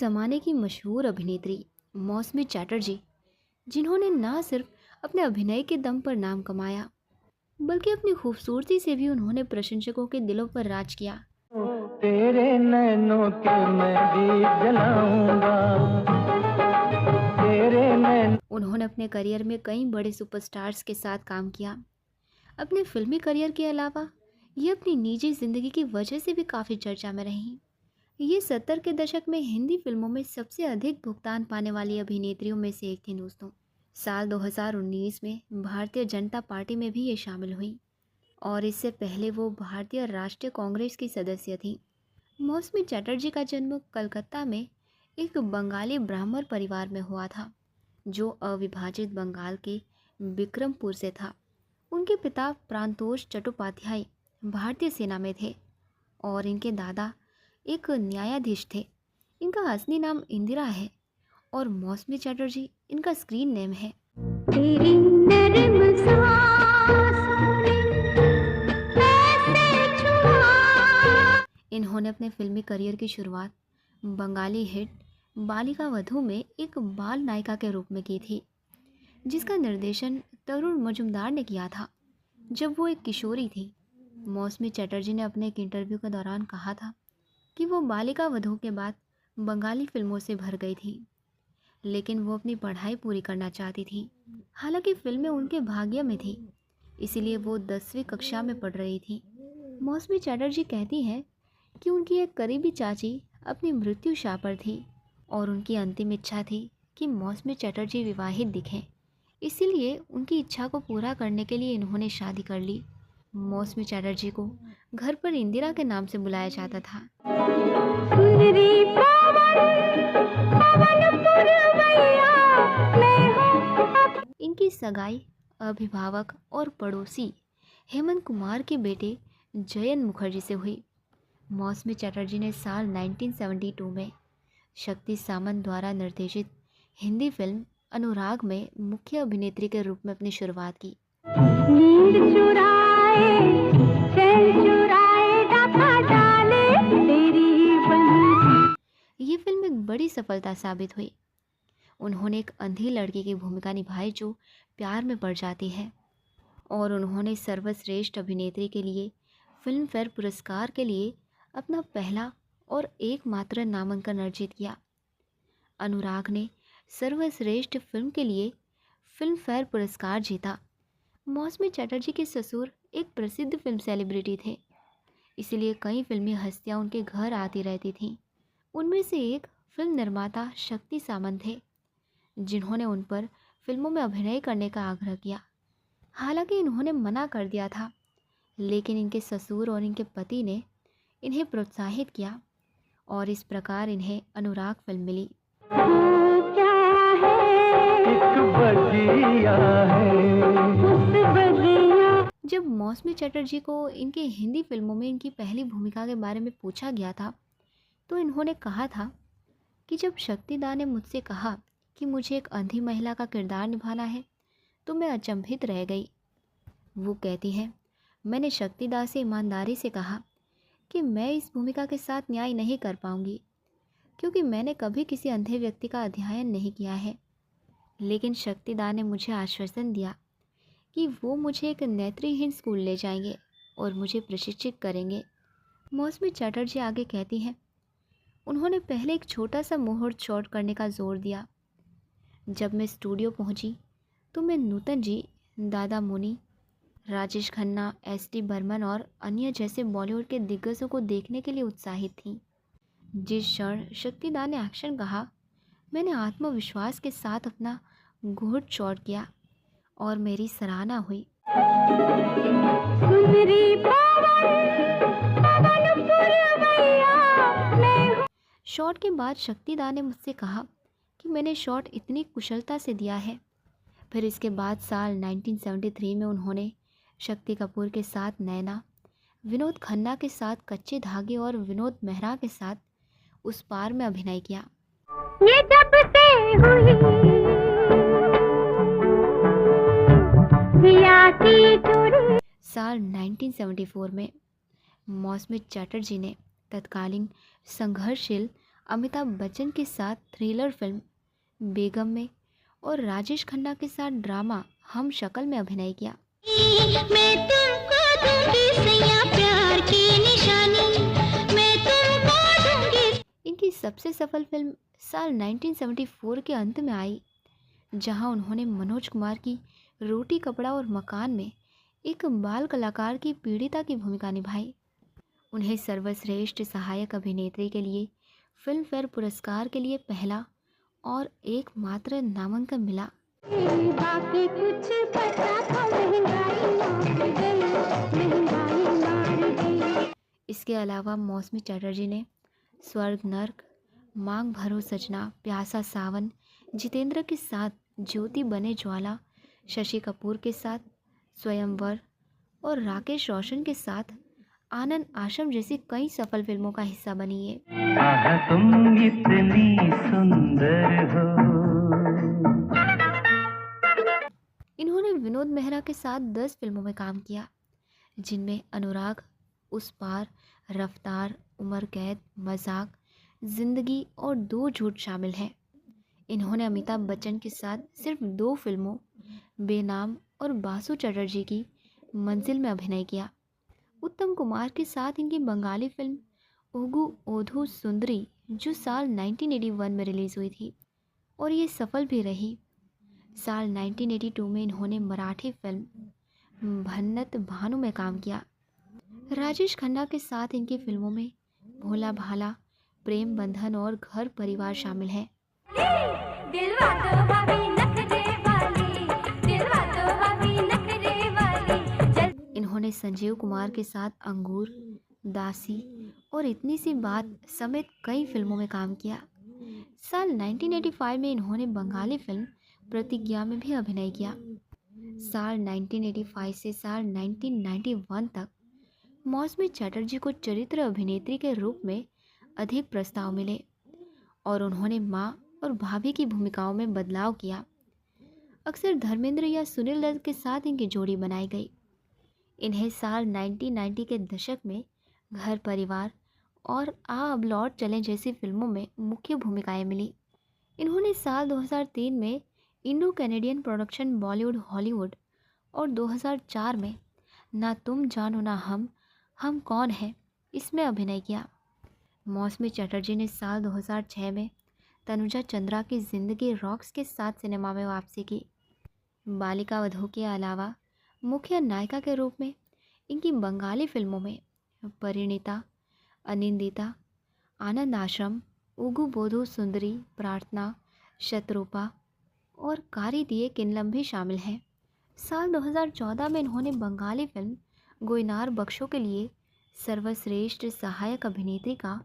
ज़माने की मशहूर अभिनेत्री मौसमी चैटर्जी, जिन्होंने न सिर्फ अपने अभिनय के दम पर नाम कमाया, बल्कि अपनी खूबसूरती से भी उन्होंने प्रशंसकों के दिलों पर राज किया। तेरे नैनों के मैं दीप जलाऊंगा, तेरे नैन। उन्होंने अपने करियर में कई बड़े सुपरस्टार्स के साथ काम किया। अपने फिल्मी करियर के अलावा ये अपनी निजी जिंदगी की वजह से भी काफ़ी चर्चा में रहीं। ये 70 के दशक में हिंदी फिल्मों में सबसे अधिक भुगतान पाने वाली अभिनेत्रियों में से एक थी दोस्तों। साल 2019 में भारतीय जनता पार्टी में भी ये शामिल हुई और इससे पहले वो भारतीय राष्ट्रीय कांग्रेस की सदस्य थी। मौसमी चटर्जी का जन्म कलकत्ता में एक बंगाली ब्राह्मण परिवार में हुआ था, जो अविभाजित बंगाल के विक्रमपुर से था। उनके पिता प्रांतोष चट्टोपाध्याय भारतीय सेना में थे और इनके दादा एक न्यायाधीश थे। इनका असली नाम इंदिरा है और मौसमी चटर्जी इनका स्क्रीन नेम है। तेरी नरम सांसों ने ऐसे छुआ। इन्होंने अपने फिल्मी करियर की शुरुआत बंगाली हिट बालिका वधू में एक बाल नायिका के रूप में की थी, जिसका निर्देशन तरुण मजुमदार ने किया था जब वो एक किशोरी थी। मौसमी चटर्जी ने अपने एक इंटरव्यू के दौरान कहा था कि वो बालिका वधू के बाद बंगाली फिल्मों से भर गई थी, लेकिन वो अपनी पढ़ाई पूरी करना चाहती थी। हालांकि फिल्में उनके भाग्य में थी, इसीलिए वो 10वीं कक्षा में पढ़ रही थी। मौसमी चटर्जी कहती हैं कि उनकी एक करीबी चाची अपनी मृत्युशा पर थी और उनकी अंतिम इच्छा थी कि मौसमी चटर्जी विवाहित दिखें। इसीलिए उनकी इच्छा को पूरा करने के लिए इन्होंने शादी कर ली। मौसमी चटर्जी को घर पर इंदिरा के नाम से बुलाया जाता था। सुंदरी पवन पुरवैया मैं हूँ। इनकी सगाई अभिभावक और पड़ोसी हेमंत कुमार के बेटे जयन मुखर्जी से हुई। मौसमी चटर्जी ने साल 1972 में शक्ति सामंत द्वारा निर्देशित हिंदी फिल्म अनुराग में मुख्य अभिनेत्री के रूप में अपनी शुरुआत की। नींद चुराए, चैन चुराए, डाका डाले तेरी बंसी। ये फिल्म एक बड़ी सफलता साबित हुई। उन्होंने एक अंधी लड़की की भूमिका निभाई जो प्यार में पड़ जाती है और उन्होंने सर्वश्रेष्ठ अभिनेत्री के लिए फिल्म फेयर पुरस्कार के लिए अपना पहला और एकमात्र नामांकन अर्जित किया। अनुराग ने सर्वश्रेष्ठ फिल्म के लिए फिल्म फेयर पुरस्कार जीता। मौसमी चटर्जी के ससुर एक प्रसिद्ध फिल्म सेलिब्रिटी थे, इसलिए कई फिल्मी हस्तियां उनके घर आती रहती थीं। उनमें से एक फिल्म निर्माता शक्ति सामंत थे, जिन्होंने उन पर फिल्मों में अभिनय करने का आग्रह किया। हालांकि इन्होंने मना कर दिया था, लेकिन इनके ससुर और इनके पति ने इन्हें प्रोत्साहित किया और इस प्रकार इन्हें अनुराग फिल्म मिली। क्या है? एक बगिया है, उस बगिया। जब मौसमी चटर्जी को इनके हिंदी फिल्मों में इनकी पहली भूमिका के बारे में पूछा गया था, तो इन्होंने कहा था कि जब शक्तिदा ने मुझसे कहा कि मुझे एक अंधी महिला का किरदार निभाना है, तो मैं अचंभित रह गई। वो कहती हैं, मैंने शक्तिदा से ईमानदारी से कहा कि मैं इस भूमिका के साथ न्याय नहीं कर पाऊंगी, क्योंकि मैंने कभी किसी अंधे व्यक्ति का अध्ययन नहीं किया है। लेकिन शक्तिदा ने मुझे आश्वासन दिया कि वो मुझे एक नेत्रहीन स्कूल ले जाएंगे और मुझे प्रशिक्षित करेंगे। मौसमी चटर्जी आगे कहती हैं, उन्होंने पहले एक छोटा सा मुहूर्त शॉट करने का जोर दिया। जब मैं स्टूडियो पहुंची तो मैं नूतन जी, दादा मुनि, राजेश खन्ना, एस.डी. बर्मन और अन्य जैसे बॉलीवुड के दिग्गजों को देखने के लिए उत्साहित थी। जिस क्षण शक्तिदा ने एक्शन कहा, मैंने आत्मविश्वास के साथ अपना घूंट शॉट किया और मेरी सराहना हुई। सुंदरी पवन पुरवैया मैं हूँ। शॉट के बाद शक्तिदा ने मुझसे कहा कि मैंने शॉट इतनी कुशलता से दिया है। फिर इसके बाद साल 1973 में उन्होंने शक्ति कपूर के साथ नैना, विनोद खन्ना के साथ कच्चे धागे और विनोद मेहरा के साथ उस पार में अभिनय किया। ये जब से हुई हिया की चोरी। साल 1974 में मौसमी चटर्जी ने तत्कालीन संघर्षशील अमिताभ बच्चन के साथ थ्रिलर फिल्म बेगम में और राजेश खन्ना के साथ ड्रामा हम शक्ल में अभिनय किया। मैं तुमको दूंगी सैया प्यार की निशानी, मैं तुमको दूंगी। इनकी सबसे सफल फिल्म साल 1974 के अंत में आई, जहां उन्होंने मनोज कुमार की रोटी कपड़ा और मकान में एक बाल कलाकार की पीड़िता की भूमिका निभाई। उन्हें सर्वश्रेष्ठ सहायक अभिनेत्री के लिए फिल्म फेयर पुरस्कार के लिए पहला और एकमात्र नामांकन मिला। बाकी कुछ पता था, महंगाई मार गई, महंगाई मार गई। इसके अलावा मौसमी चटर्जी ने स्वर्ग नर्क, मांग भरो सजना, प्यासा सावन, जितेंद्र के साथ ज्योति बने ज्वाला, शशि कपूर के साथ स्वयंवर और राकेश रोशन के साथ आनंद आश्रम जैसी कई सफल फिल्मों का हिस्सा बनी है। आहा तुम इतनी सुंदर हो। इन्होंने विनोद मेहरा के साथ 10 फिल्मों में काम किया, जिनमें अनुराग, उस पार, रफ्तार, उमर कैद, मजाक, जिंदगी और दो झूठ शामिल हैं। इन्होंने अमिताभ बच्चन के साथ सिर्फ 2 फिल्मों बेनाम और बासु चटर्जी की मंजिल में अभिनय किया। उत्तम कुमार के साथ इनकी बंगाली फिल्म ओगु ओधु सुंदरी, जो साल 1981 में रिलीज़ हुई थी और ये सफल भी रही। साल 1982 में इन्होंने मराठी फिल्म भन्नत भानु में काम किया। राजेश खन्ना के साथ इनकी फिल्मों में भोला भाला, प्रेम बंधन और घर परिवार शामिल हैं। दिलवा तो बाबी नखरे वाली, दिलवा तो बाबी नखरे वाली। इन्होंने संजीव कुमार के साथ अंगूर, दासी और इतनी सी बात समेत कई फिल्मों में काम किया। साल 1985 में इन्होंने बंगाली फिल्म प्रतिज्ञा में भी अभिनय किया। साल 1985 से साल 1991 तक मौसमी चटर्जी को चरित्र अभिनेत्री के रूप में अधिक प्रस्ताव मिले और उन्होंने माँ और भाभी की भूमिकाओं में बदलाव किया। अक्सर धर्मेंद्र या सुनील दत्त के साथ इनकी जोड़ी बनाई गई। इन्हें साल 1990 के दशक में घर परिवार और आ अब लौट चलें जैसी फिल्मों में मुख्य भूमिकाएं मिली। इन्होंने साल 2003 में Indo Canadian production Bollywood Hollywood और 2004 में ना तुम जानो ना हम कौन हैं इसमें अभिनय किया। मौसमी चटर्जी ने साल 2006 में तनुजा चंद्रा की जिंदगी रॉक्स के साथ सिनेमा में वापसी की। बालिका वधू के अलावा मुख्य नायिका के रूप में इनकी बंगाली फिल्मों में परिणीता, अनिंदिता, आनंद आश्रम, उगु बोधु सुंदरी, प्रार्थना, शत्रुपा और कारी दिए किनलम भी शामिल हैं। साल 2014 में इन्होंने बंगाली फिल्म गोइनार बख्शो के लिए सर्वश्रेष्ठ सहायक अभिनेत्री का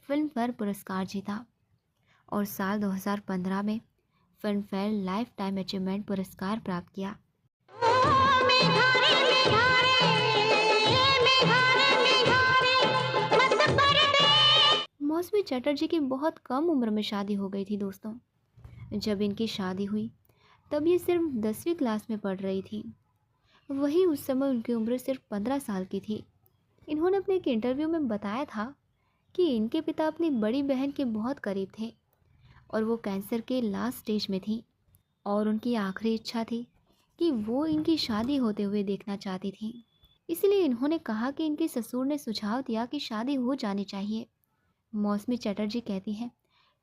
फिल्म फेयर पुरस्कार जीता और साल 2015 में film fair life time achievement पुरस्कार प्राप्त किया। मौसमी चटर्जी की बहुत कम उम्र में शादी हो गई थी दोस्तों। जब इनकी शादी हुई तब ये सिर्फ 10वीं क्लास में पढ़ रही थी। वहीं उस समय उनकी उम्र सिर्फ 15 साल की थी। इन्होंने अपने एक इंटरव्यू में बताया था कि इनके पिता अपनी बड़ी बहन के बहुत करीब थे और वो कैंसर के लास्ट स्टेज में थी और उनकी आखिरी इच्छा थी कि वो इनकी शादी होते हुए देखना चाहती थी। इसलिए इन्होंने कहा कि इनके ससुर ने सुझाव दिया कि शादी हो जानी चाहिए। मौसमी चटर्जी कहती हैं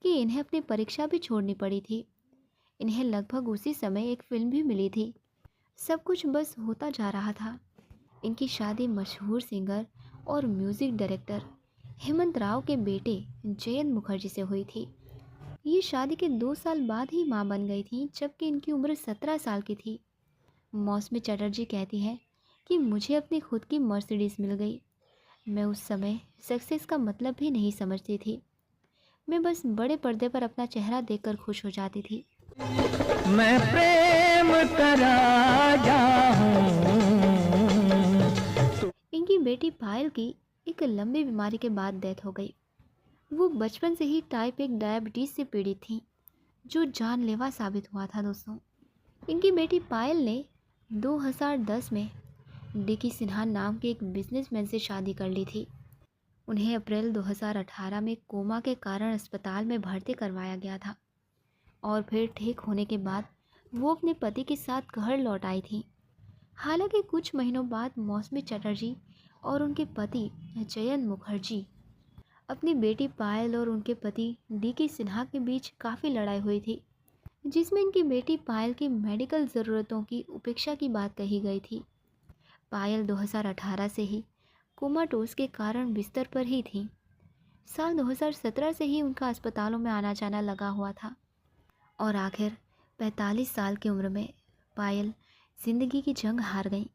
कि इन्हें अपनी परीक्षा भी छोड़नी पड़ी थी। इन्हें लगभग उसी समय एक फिल्म भी मिली थी। सब कुछ बस होता जा रहा था। इनकी शादी मशहूर सिंगर और म्यूज़िक डायरेक्टर हेमंत राव के बेटे जयंत मुखर्जी से हुई थी। ये शादी के 2 साल बाद ही मां बन गई थी, जबकि इनकी उम्र 17 साल की थी। मौसमी चटर्जी कहती हैं कि मुझे अपनी खुद की मर्सिडीज़ मिल गई। मैं उस समय सक्सेस का मतलब भी नहीं समझती थी। मैं बस बड़े पर्दे पर अपना चेहरा देखकर खुश हो जाती थी। मैं प्रेम का राजा हूँ। इनकी बेटी पायल की एक लंबी बीमारी के बाद डेथ हो गई। वो बचपन से ही टाइप 1 डायबिटीज़ से पीड़ित थी, जो जानलेवा साबित हुआ था दोस्तों। इनकी बेटी पायल ने 2010 में डिकी सिन्हा नाम के एक बिजनेसमैन से शादी कर ली थी उन्हें अप्रैल 2018 में कोमा के कारण अस्पताल में भर्ती करवाया गया था और फिर ठीक होने के बाद वो अपने पति के साथ घर लौट आई थी। हालांकि कुछ महीनों बाद मौसमी चटर्जी और उनके पति जयंत मुखर्जी, अपनी बेटी पायल और उनके पति डीके सिन्हा के बीच काफ़ी लड़ाई हुई थी, जिसमें इनकी बेटी पायल की मेडिकल ज़रूरतों की उपेक्षा की बात कही गई थी। पायल 2018 से ही कोमाटोस के कारण बिस्तर पर ही थी। साल 2017 से ही उनका अस्पतालों में आना जाना लगा हुआ था और आखिर 45 साल की उम्र में पायल जिंदगी की जंग हार गई।